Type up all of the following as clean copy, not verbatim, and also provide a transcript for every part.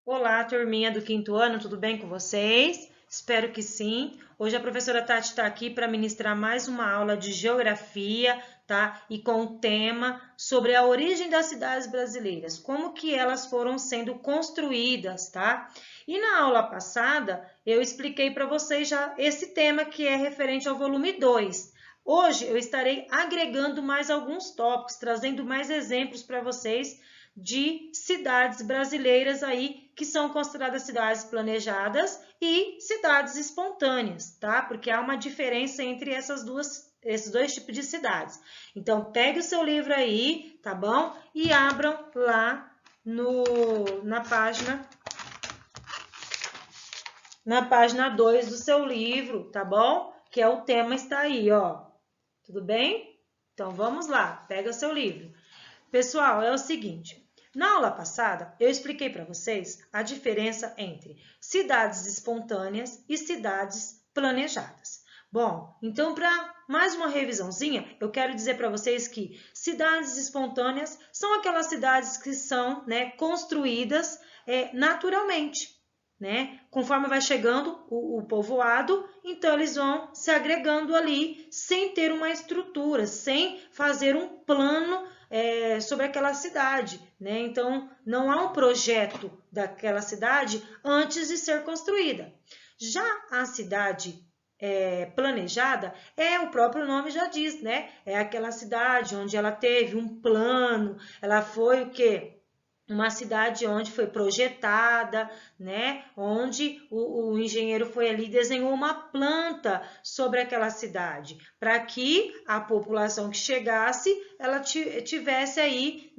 Olá, turminha do quinto ano, tudo bem com vocês? Espero que sim. Hoje a professora Tati está aqui para ministrar mais uma aula de geografia, tá? E com o tema sobre a origem das cidades brasileiras, como que elas foram sendo construídas, tá? E na aula passada eu expliquei para vocês já esse tema que é referente ao volume 2. Hoje eu estarei agregando mais alguns tópicos, trazendo mais exemplos para vocês de cidades brasileiras aí que são consideradas cidades planejadas e cidades espontâneas, tá? Porque há uma diferença entre esses dois tipos de cidades. Então, pegue o seu livro aí, tá bom? E abram lá na página 2 do seu livro, tá bom? Que é o tema está aí, ó. Tudo bem? Então, vamos lá. Pega o seu livro. Pessoal, é o seguinte, na aula passada eu expliquei para vocês a diferença entre cidades espontâneas e cidades planejadas. Bom, então para mais uma revisãozinha, eu quero dizer para vocês que cidades espontâneas são aquelas cidades que são construídas naturalmente. Conforme vai chegando o povoado, então eles vão se agregando ali sem ter uma estrutura, sem fazer um plano sobre aquela cidade, Então, não há um projeto daquela cidade antes de ser construída. Já a cidade planejada, o próprio nome já diz, É aquela cidade onde ela teve um plano, ela foi o quê? Uma cidade onde foi projetada, Onde o engenheiro foi ali e desenhou uma planta sobre aquela cidade, para que a população que chegasse, ela tivesse aí,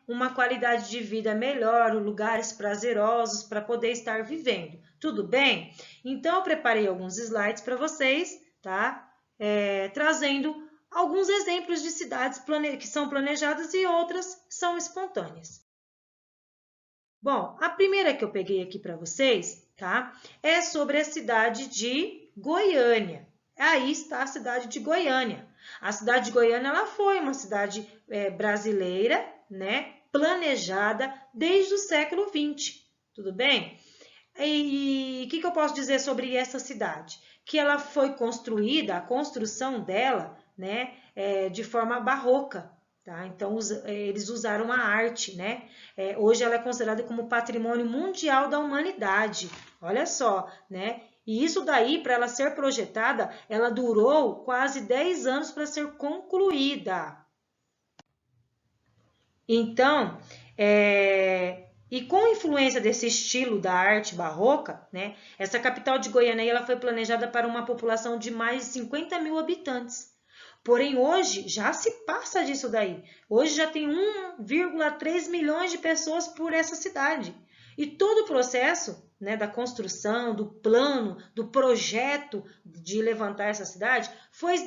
uma qualidade de vida melhor, lugares prazerosos para poder estar vivendo. Tudo bem? Então, eu preparei alguns slides para vocês, tá? Trazendo alguns exemplos de cidades que são planejadas e outras são espontâneas. Bom, a primeira que eu peguei aqui para vocês, tá? É sobre a cidade de Goiânia. Aí está a cidade de Goiânia. A cidade de Goiânia, ela foi uma cidade brasileira, planejada desde o século XX, tudo bem? E o que eu posso dizer sobre essa cidade? Que ela foi construída, a construção dela, de forma barroca, tá? Então, eles usaram a arte, hoje ela é considerada como patrimônio mundial da humanidade. Olha só, E isso daí, para ela ser projetada, ela durou quase 10 anos para ser concluída. Então, e com a influência desse estilo da arte barroca, essa capital de Goiânia ela foi planejada para uma população de mais de 50 mil habitantes. Porém, hoje já se passa disso daí. Hoje já tem 1,3 milhões de pessoas por essa cidade. E todo o processo da construção, do plano, do projeto de levantar essa cidade foi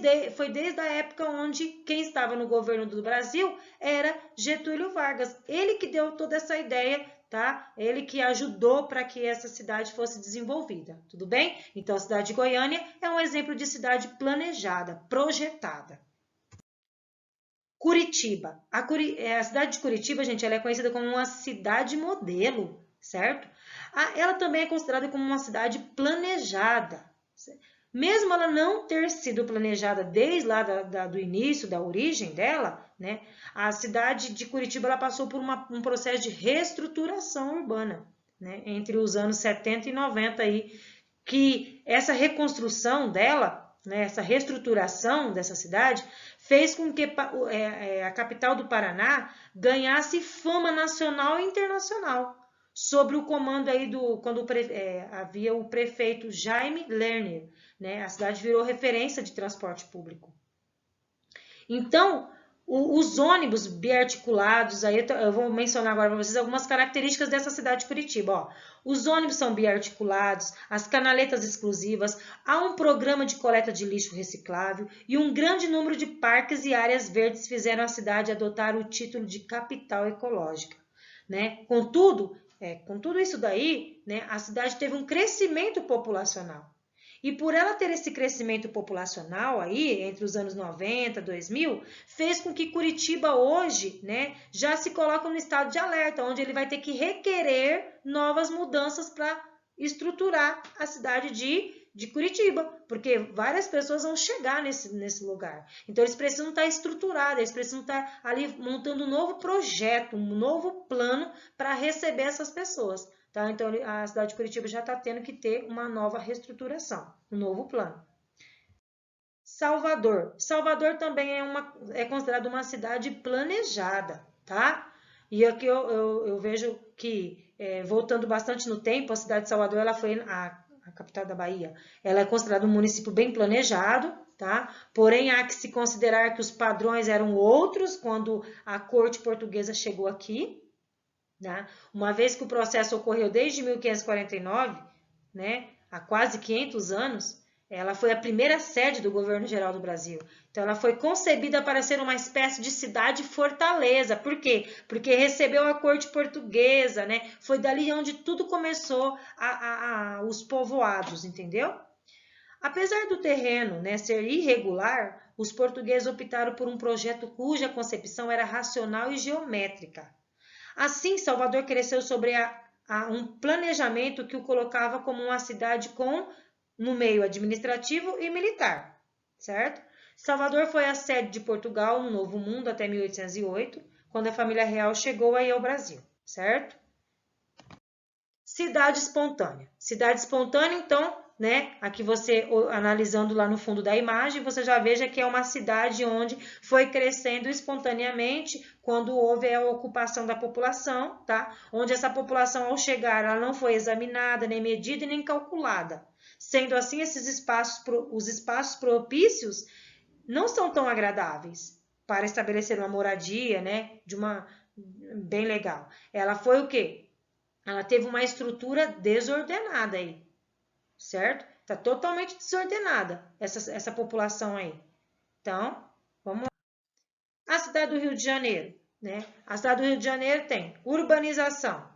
desde a época onde quem estava no governo do Brasil era Getúlio Vargas. Ele que deu toda essa ideia, tá? Ele que ajudou para que essa cidade fosse desenvolvida, tudo bem? Então, a cidade de Goiânia é um exemplo de cidade planejada, projetada. Curitiba. A cidade de Curitiba, gente, ela é conhecida como uma cidade modelo, certo? Ela também é considerada como uma cidade planejada. Mesmo ela não ter sido planejada desde lá do início, da origem dela, a cidade de Curitiba ela passou por um processo de reestruturação urbana, entre os anos 70 e 90 aí, que essa reconstrução dela, essa reestruturação dessa cidade, fez com que a capital do Paraná ganhasse fama nacional e internacional, sobre o comando aí quando havia o prefeito Jaime Lerner, A cidade virou referência de transporte público. Então, os ônibus biarticulados, aí eu vou mencionar agora para vocês algumas características dessa cidade de Curitiba. Ó. Os ônibus são biarticulados, as canaletas exclusivas, há um programa de coleta de lixo reciclável e um grande número de parques e áreas verdes fizeram a cidade adotar o título de capital ecológica. Com tudo isso daí, a cidade teve um crescimento populacional. E por ela ter esse crescimento populacional aí, entre os anos 90, 2000, fez com que Curitiba hoje, né, já se coloque no estado de alerta, onde ele vai ter que requerer novas mudanças para estruturar a cidade de Curitiba, porque várias pessoas vão chegar nesse lugar. Então, eles precisam estar estruturados, eles precisam estar ali montando um novo projeto, um novo plano para receber essas pessoas. Tá? Então, a cidade de Curitiba já está tendo que ter uma nova reestruturação, um novo plano. Salvador. Salvador também é considerada uma cidade planejada, tá? E aqui eu vejo que, voltando bastante no tempo, a cidade de Salvador, ela foi a capital da Bahia, ela é considerada um município bem planejado, tá? Porém, há que se considerar que os padrões eram outros quando a corte portuguesa chegou aqui, né? Uma vez que o processo ocorreu desde 1549, né, há quase 500 anos, ela foi a primeira sede do governo geral do Brasil. Então, ela foi concebida para ser uma espécie de cidade-fortaleza. Por quê? Porque recebeu a corte portuguesa, né? Foi dali onde tudo começou os povoados, entendeu? Apesar do terreno, né, ser irregular, os portugueses optaram por um projeto cuja concepção era racional e geométrica. Assim, Salvador cresceu sobre um planejamento que o colocava como uma cidade no meio administrativo e militar, certo? Salvador foi a sede de Portugal no Novo Mundo até 1808, quando a família real chegou aí ao Brasil, certo? Cidade espontânea. Cidade espontânea, então, né? Aqui você, analisando lá no fundo da imagem, você já veja que é uma cidade onde foi crescendo espontaneamente quando houve a ocupação da população, tá? Onde essa população, ao chegar, ela não foi examinada, nem medida e nem calculada. Sendo assim, os espaços propícios não são tão agradáveis para estabelecer uma moradia, né? Bem legal. Ela foi o quê? Ela teve uma estrutura desordenada aí, certo? Está totalmente desordenada essa população aí. Então, vamos lá. A cidade do Rio de Janeiro, né? A cidade do Rio de Janeiro tem urbanização.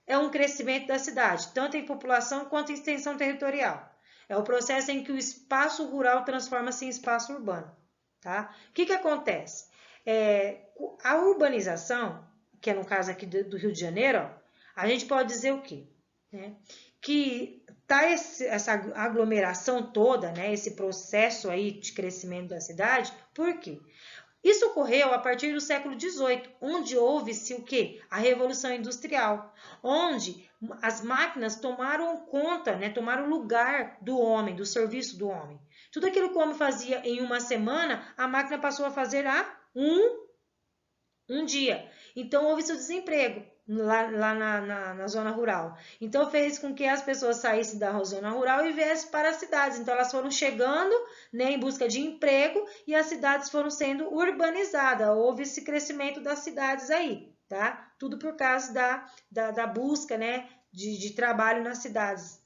É um crescimento da cidade, tanto em população quanto em extensão territorial. É o processo em que o espaço rural transforma-se em espaço urbano, tá? O que acontece? A urbanização, que é no caso aqui do Rio de Janeiro, ó, a gente pode dizer o quê? Né? Que tá essa aglomeração toda, né? Esse processo aí de crescimento da cidade, por quê? Isso ocorreu a partir do século XVIII, onde houve-se o quê? A Revolução Industrial, onde as máquinas tomaram conta, né? Tomaram lugar do homem, do serviço do homem. Tudo aquilo que o homem fazia em uma semana, a máquina passou a fazer há um dia. Então, houve-se o desemprego lá na zona rural. Então, fez com que as pessoas saíssem da zona rural e viessem para as cidades. Então, elas foram chegando, né, em busca de emprego e as cidades foram sendo urbanizadas. Houve esse crescimento das cidades aí, tá? Tudo por causa da busca, né, de trabalho nas cidades.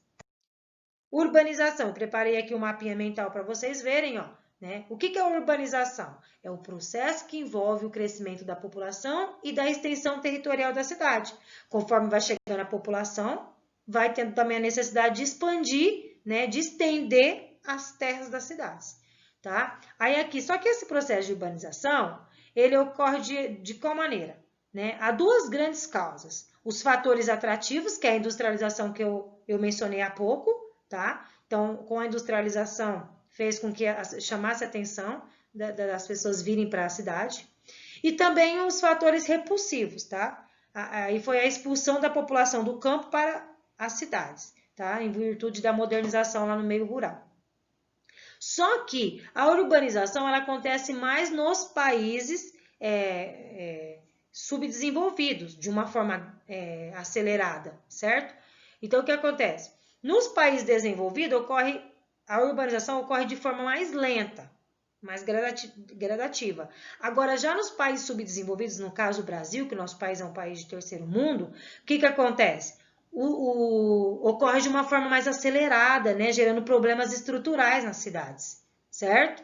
Urbanização. Eu preparei aqui um mapinha mental para vocês verem, ó. Né? O que é a urbanização? É o processo que envolve o crescimento da população e da extensão territorial da cidade. Conforme vai chegando a população, vai tendo também a necessidade de expandir, né, de estender as terras das cidades. Tá? Aí aqui, só que esse processo de urbanização, ele ocorre de qual maneira? Né? Há duas grandes causas. Os fatores atrativos, que é a industrialização que eu mencionei há pouco, tá? Então, com a industrialização, fez com que chamasse a atenção das pessoas virem para a cidade. E também os fatores repulsivos, tá? Aí foi a expulsão da população do campo para as cidades, tá? Em virtude da modernização lá no meio rural. Só que a urbanização ela acontece mais nos países subdesenvolvidos, de uma forma acelerada, certo? Então, o que acontece? Nos países desenvolvidos, a urbanização ocorre de forma mais lenta, mais gradativa. Agora, já nos países subdesenvolvidos, no caso do Brasil, que o nosso país é um país de terceiro mundo, o que acontece? Ocorre de uma forma mais acelerada, né, gerando problemas estruturais nas cidades, certo?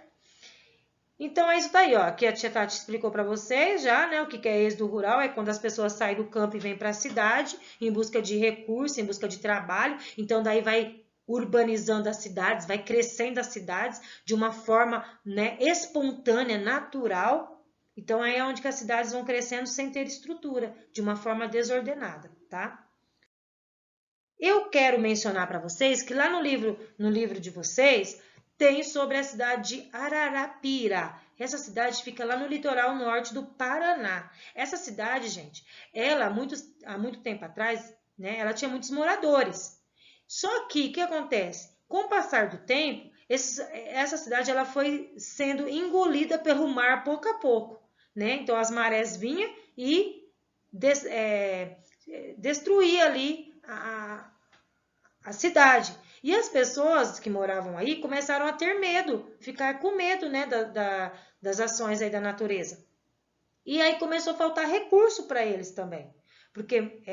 Então, é isso daí, ó. Aqui a tia Tati explicou para vocês já, né, o que é êxodo rural, é quando as pessoas saem do campo e vêm para a cidade em busca de recursos, em busca de trabalho. Então, daí vai urbanizando as cidades, vai crescendo as cidades de uma forma, né, espontânea, natural. Então, aí é onde que as cidades vão crescendo sem ter estrutura, de uma forma desordenada, tá? Eu quero mencionar para vocês que lá no livro de vocês, tem sobre a cidade de Ararapira. Essa cidade fica lá no litoral norte do Paraná. Essa cidade, gente, ela há muito tempo atrás, né, ela tinha muitos moradores. Só que o que acontece? Com o passar do tempo, essa cidade ela foi sendo engolida pelo mar pouco a pouco, né? Então as marés vinham e destruía ali a cidade. E as pessoas que moravam aí começaram a ter medo, ficar com medo, né, das ações aí da natureza. E aí começou a faltar recurso para eles também. Porque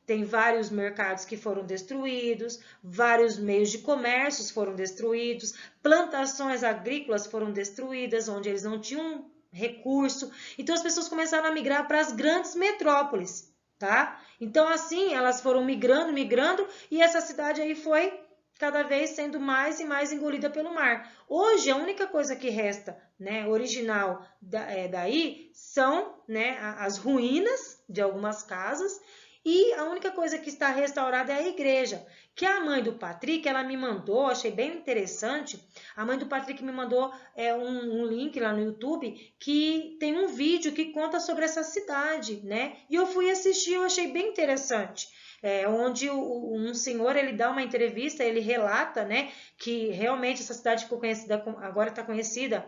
tem vários mercados que foram destruídos, vários meios de comércio foram destruídos, plantações agrícolas foram destruídas, onde eles não tinham recurso. Então as pessoas começaram a migrar para as grandes metrópoles, tá? Então assim elas foram migrando, e essa cidade aí foi cada vez sendo mais e mais engolida pelo mar. Hoje, a única coisa que resta, né, original daí são, né, as ruínas de algumas casas, e a única coisa que está restaurada é a igreja, que a mãe do Patrick, ela me mandou, achei bem interessante, a mãe do Patrick me mandou um link lá no YouTube, que tem um vídeo que conta sobre essa cidade, né, e eu fui assistir, eu achei bem interessante. Onde um senhor, ele dá uma entrevista, ele relata, né, que realmente essa cidade ficou conhecida, agora está conhecida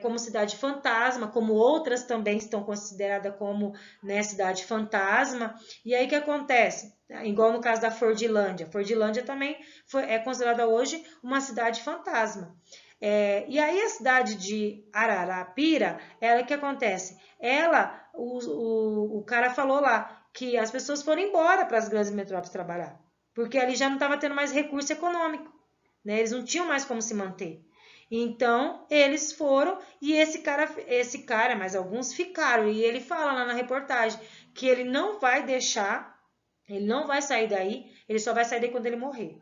como cidade fantasma, como outras também estão consideradas como, né, cidade fantasma. E aí o que acontece? Igual no caso da Fordilândia. Fordilândia também é considerada hoje uma cidade fantasma. E aí a cidade de Ararapira, ela, o que acontece? O cara falou lá que as pessoas foram embora para as grandes metrópoles trabalhar, porque ali já não estava tendo mais recurso econômico, né? Eles não tinham mais como se manter. Então, eles foram, e esse cara, mas alguns ficaram, e ele fala lá na reportagem que ele não vai deixar, ele não vai sair daí, ele só vai sair daí quando ele morrer,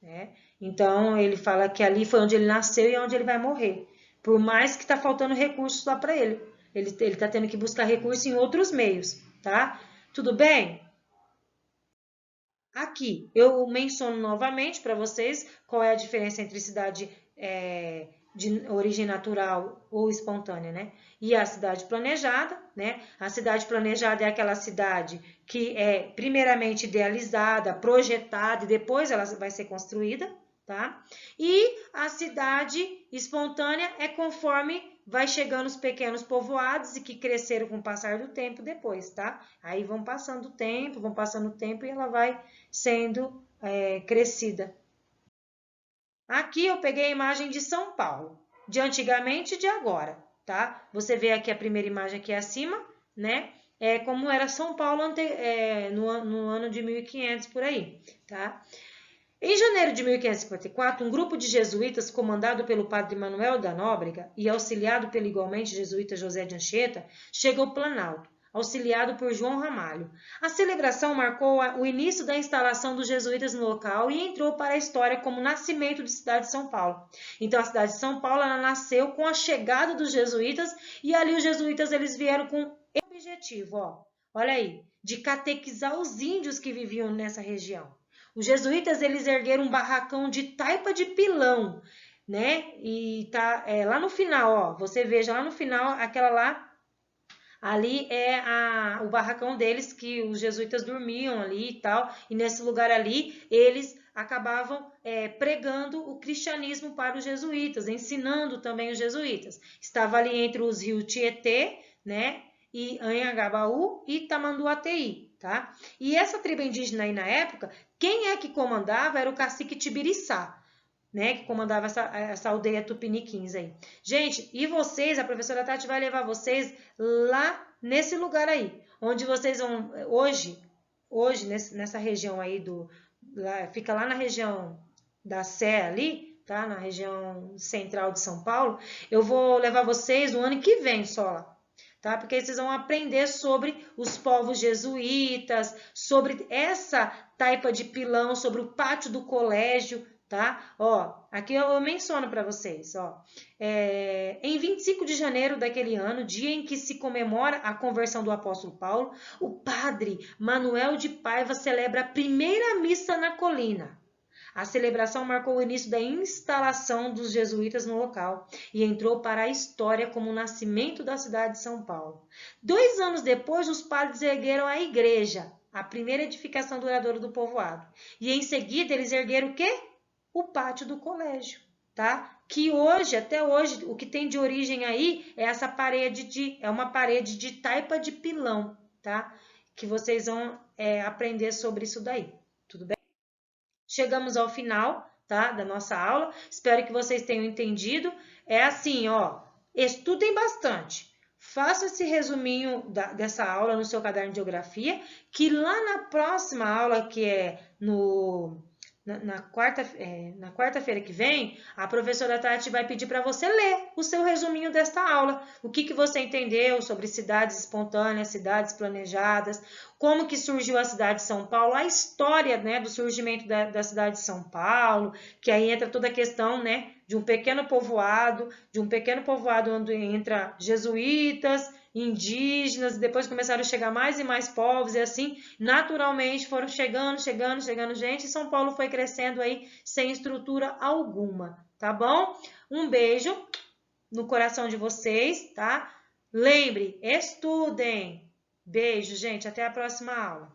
né? Então, ele fala que ali foi onde ele nasceu e é onde ele vai morrer, por mais que está faltando recursos lá para ele. Ele está tendo que buscar recursos em outros meios, tá? Tudo bem? Aqui eu menciono novamente para vocês qual é a diferença entre cidade de origem natural ou espontânea, né? E a cidade planejada, né? A cidade planejada é aquela cidade que é primeiramente idealizada, projetada e depois ela vai ser construída, tá? E a cidade espontânea é conforme vai chegando os pequenos povoados e que cresceram com o passar do tempo depois, tá? Aí vão passando o tempo e ela vai sendo crescida. Aqui eu peguei a imagem de São Paulo, de antigamente e de agora, tá? Você vê aqui a primeira imagem aqui acima, né? Como era São Paulo no ano de 1500 por aí, tá? Em janeiro de 1554, um grupo de jesuítas comandado pelo padre Manuel da Nóbrega e auxiliado pelo igualmente jesuíta José de Anchieta, chegou ao Planalto, auxiliado por João Ramalho. A celebração marcou o início da instalação dos jesuítas no local e entrou para a história como nascimento da cidade de São Paulo. Então, a cidade de São Paulo ela nasceu com a chegada dos jesuítas, e ali os jesuítas eles vieram com o objetivo, ó, olha aí, de catequizar os índios que viviam nessa região. Os jesuítas, eles ergueram um barracão de taipa de pilão, né? E tá lá no final, ó, você veja lá no final, aquela lá, ali é o barracão deles, que os jesuítas dormiam ali e tal, e nesse lugar ali, eles acabavam pregando o cristianismo para os jesuítas, ensinando também os jesuítas. Estava ali entre os rios Tietê, né? E Anhangabaú e Tamanduateí, tá? E essa tribo indígena aí na época, quem é que comandava era o cacique Tibiriçá, né, que comandava essa aldeia Tupiniquins aí. Gente, e vocês, a professora Tati vai levar vocês lá nesse lugar aí, onde vocês vão, hoje nessa região aí fica lá na região da Sé ali, tá, na região central de São Paulo. Eu vou levar vocês no ano que vem só lá, tá? Porque aí vocês vão aprender sobre os povos jesuítas, sobre essa taipa de pilão, sobre o pátio do colégio, tá? Ó, aqui eu menciono para vocês, ó. Em 25 de janeiro daquele ano, dia em que se comemora a conversão do apóstolo Paulo, o padre Manuel de Paiva celebra a primeira missa na colina. A celebração marcou o início da instalação dos jesuítas no local e entrou para a história como o nascimento da cidade de São Paulo. 2 anos depois, os padres ergueram a igreja, a primeira edificação duradoura do povoado. E em seguida, eles ergueram o quê? O pátio do colégio, tá? Que hoje, até hoje, o que tem de origem aí é essa parede é uma parede de taipa de pilão, tá? Que vocês vão aprender sobre isso daí, tudo bem? Chegamos ao final, tá, da nossa aula. Espero que vocês tenham entendido. É assim, ó, estudem bastante. Faça esse resuminho dessa aula no seu caderno de geografia, que lá na próxima aula, que é na quarta-feira que vem, a professora Tati vai pedir para você ler o seu resuminho desta aula. O que você entendeu sobre cidades espontâneas, cidades planejadas, como que surgiu a cidade de São Paulo, a história, né, do surgimento da cidade de São Paulo, que aí entra toda a questão, né, de um pequeno povoado onde entra jesuítas, indígenas, e depois começaram a chegar mais e mais povos, e assim, naturalmente, foram chegando gente, e São Paulo foi crescendo aí sem estrutura alguma, tá bom? Um beijo no coração de vocês, tá? Lembre, estudem! Beijo, gente, até a próxima aula.